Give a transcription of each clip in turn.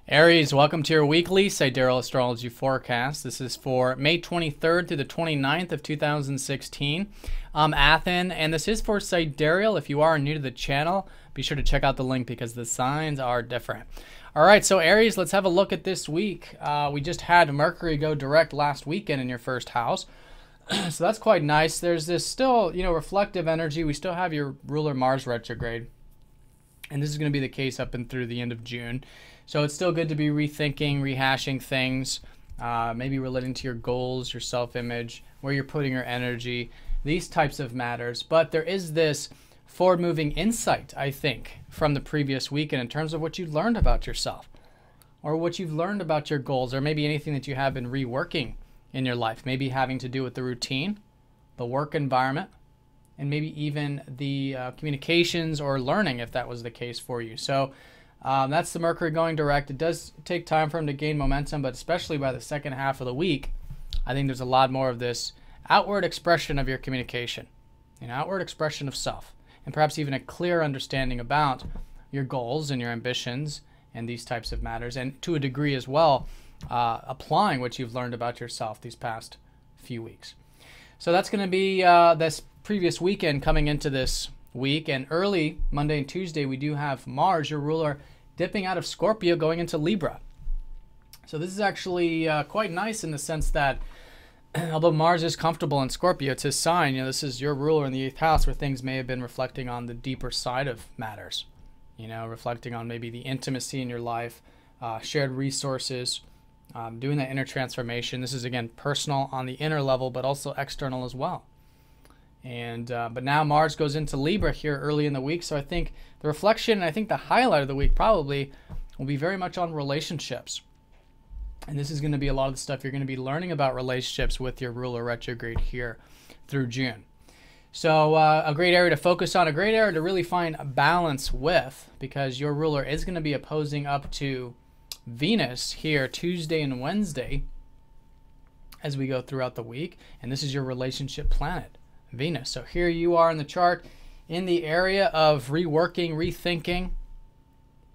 Aries, welcome to your weekly Sidereal Astrology forecast. This is for May 23rd through the 29th of 2016. I'm Athen, and this is for Sidereal. If you are new to the channel, be sure to check out the link because the signs are different. All right, so Aries, let's have a look at this week. We just had Mercury go direct last weekend in your first house. So that's quite nice. There's this still, reflective energy. We still have your ruler Mars retrograde. And this is going to be the case up and through the end of June. So it's still good to be rethinking, rehashing things, maybe relating to your goals, your self-image, where you're putting your energy, these types of matters. But there is this forward-moving insight, I think, from the previous weekend in terms of what you've learned about yourself or what you've learned about your goals or maybe anything that you have been reworking in your life, maybe having to do with the routine, the work environment, and maybe even the communications or learning if that was the case for you. So that's the Mercury going direct. It does take time for him to gain momentum, but especially by the second half of the week, I think there's a lot more of this outward expression of your communication, an outward expression of self, and perhaps even a clear understanding about your goals and your ambitions and these types of matters, and to a degree as well, applying what you've learned about yourself these past few weeks. So that's going to be this previous weekend coming into this week, and early Monday and Tuesday we do have Mars, your ruler, dipping out of Scorpio going into Libra. So this is actually quite nice in the sense that although Mars is comfortable in Scorpio, it's his sign, this is your ruler in the 8th house where things may have been reflecting on the deeper side of matters, reflecting on maybe the intimacy in your life, shared resources, doing that inner transformation. This is again personal on the inner level but also external as well. And but now Mars goes into Libra here early in the week, so I think the reflection, I think the highlight of the week probably will be very much on relationships. And this is going to be a lot of the stuff you're going to be learning about relationships with your ruler retrograde here through June. So a great area to focus on, a great area to really find a balance with, because your ruler is going to be opposing up to Venus here Tuesday and Wednesday as we go throughout the week. And this is your relationship planet, Venus. So here you are in the chart in the area of reworking, rethinking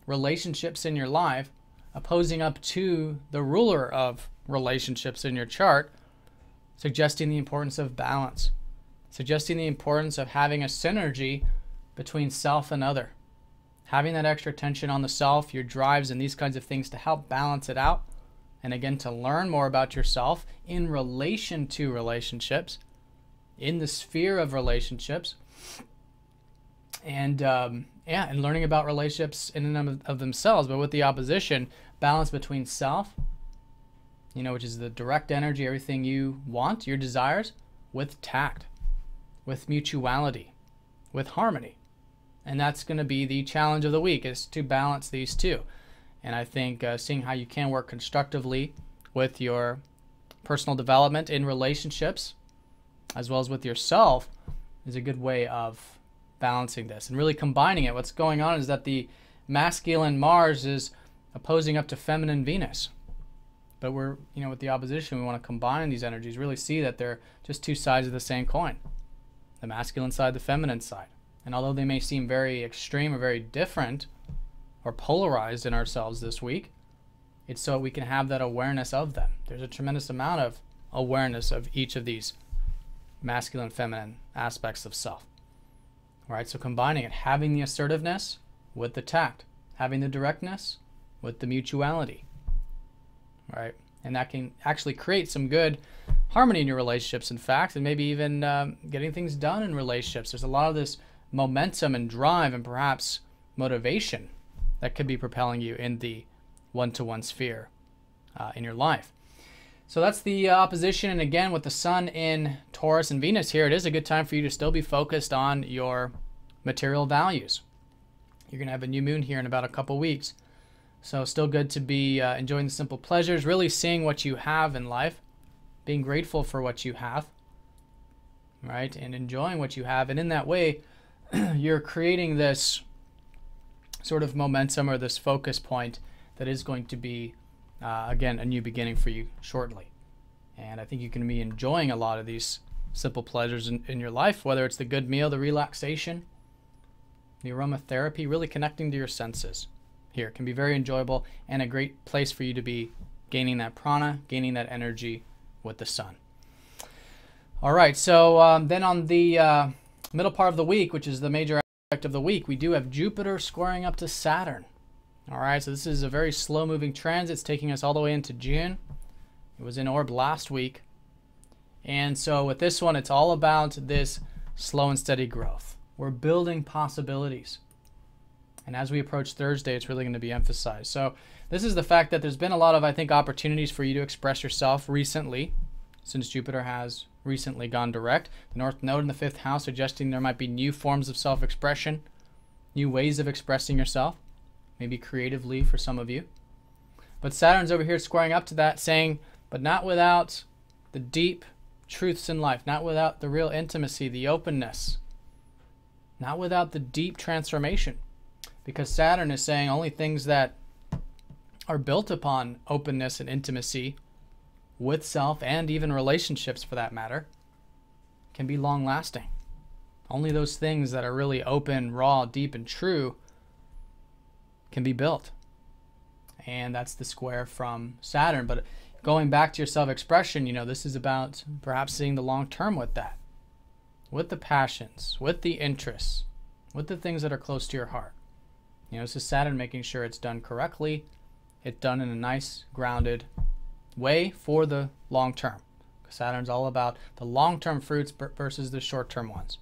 relationships in your life, opposing up to the ruler of relationships in your chart, suggesting the importance of balance, suggesting the importance of having a synergy between self and other, having that extra attention on the self, your drives and these kinds of things to help balance it out, and again to learn more about yourself in relation to relationships, in the sphere of relationships, and and learning about relationships in and of themselves, but with the opposition, balance between self, which is the direct energy, everything you want, your desires, with tact, with mutuality, with harmony. And that's going to be the challenge of the week, is to balance these two. And I think seeing how you can work constructively with your personal development in relationships, as well as with yourself, is a good way of balancing this and really combining it. What's going on is that the masculine Mars is opposing up to feminine Venus. But we're, with the opposition, we want to combine these energies, really see that they're just two sides of the same coin. The masculine side, the feminine side. And although they may seem very extreme or very different or polarized in ourselves this week, it's so we can have that awareness of them. There's a tremendous amount of awareness of each of these masculine, feminine aspects of self. All right, so combining it, having the assertiveness with the tact, having the directness with the mutuality. All right, and that can actually create some good harmony in your relationships, in fact, and maybe even getting things done in relationships. There's a lot of this momentum and drive and perhaps motivation that could be propelling you in the one-to-one sphere in your life. So that's the opposition, and again with the Sun in Taurus and Venus here, it is a good time for you to still be focused on your material values. You're going to have a new moon here in about a couple weeks, so still good to be enjoying the simple pleasures, really seeing what you have in life, being grateful for what you have, right, and enjoying what you have, and in that way you're creating this sort of momentum or this focus point that is going to be again, a new beginning for you shortly. And I think you can be enjoying a lot of these simple pleasures in your life, whether it's the good meal, the relaxation, the aromatherapy, really connecting to your senses. here. It can be very enjoyable and a great place for you to be gaining that prana, gaining that energy with the sun. All right, so then on the middle part of the week, which is the major aspect of the week, we do have Jupiter squaring up to Saturn. All right, so this is a very slow-moving transit. It's taking us all the way into June. It was in orb last week. And so with this one, it's all about this slow and steady growth. We're building possibilities. And as we approach Thursday, it's really going to be emphasized. So this is the fact that there's been a lot of, I think, opportunities for you to express yourself recently, since Jupiter has recently gone direct. The North Node in the 5th house suggesting there might be new forms of self-expression, new ways of expressing yourself, maybe creatively for some of you. But Saturn's over here squaring up to that, saying, but not without the deep truths in life, not without the real intimacy, the openness, not without the deep transformation. Because Saturn is saying only things that are built upon openness and intimacy with self and even relationships for that matter can be long lasting. Only those things that are really open, raw, deep, and true can be built. And that's the square from Saturn. But going back to your self-expression, you know, this is about perhaps seeing the long term with that, with the passions, with the interests, with the things that are close to your heart. You know, this is Saturn making sure it's done correctly, it's done in a nice, grounded way for the long term. Saturn's all about the long-term fruits versus the short-term ones.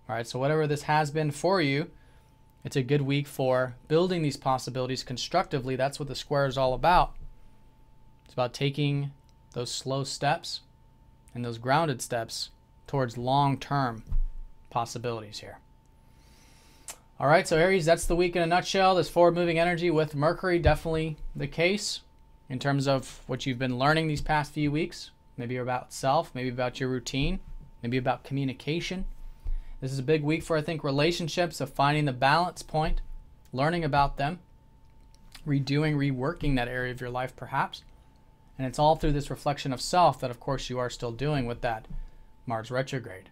All right, so whatever this has been for you, it's a good week for building these possibilities constructively. That's what the square is all about. It's about taking those slow steps and those grounded steps towards long-term possibilities here. All right, so Aries, that's the week in a nutshell. This forward-moving energy with Mercury, definitely the case in terms of what you've been learning these past few weeks. Maybe about self, maybe about your routine, maybe about communication. This is a big week for, I think, relationships, of finding the balance point, learning about them, redoing, reworking that area of your life perhaps. And it's all through this reflection of self that, of course, you are still doing with that Mars retrograde.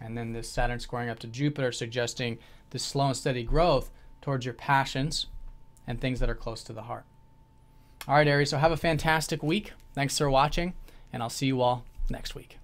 And then this Saturn squaring up to Jupiter suggesting this slow and steady growth towards your passions and things that are close to the heart. All right, Aries, so have a fantastic week. Thanks for watching, and I'll see you all next week.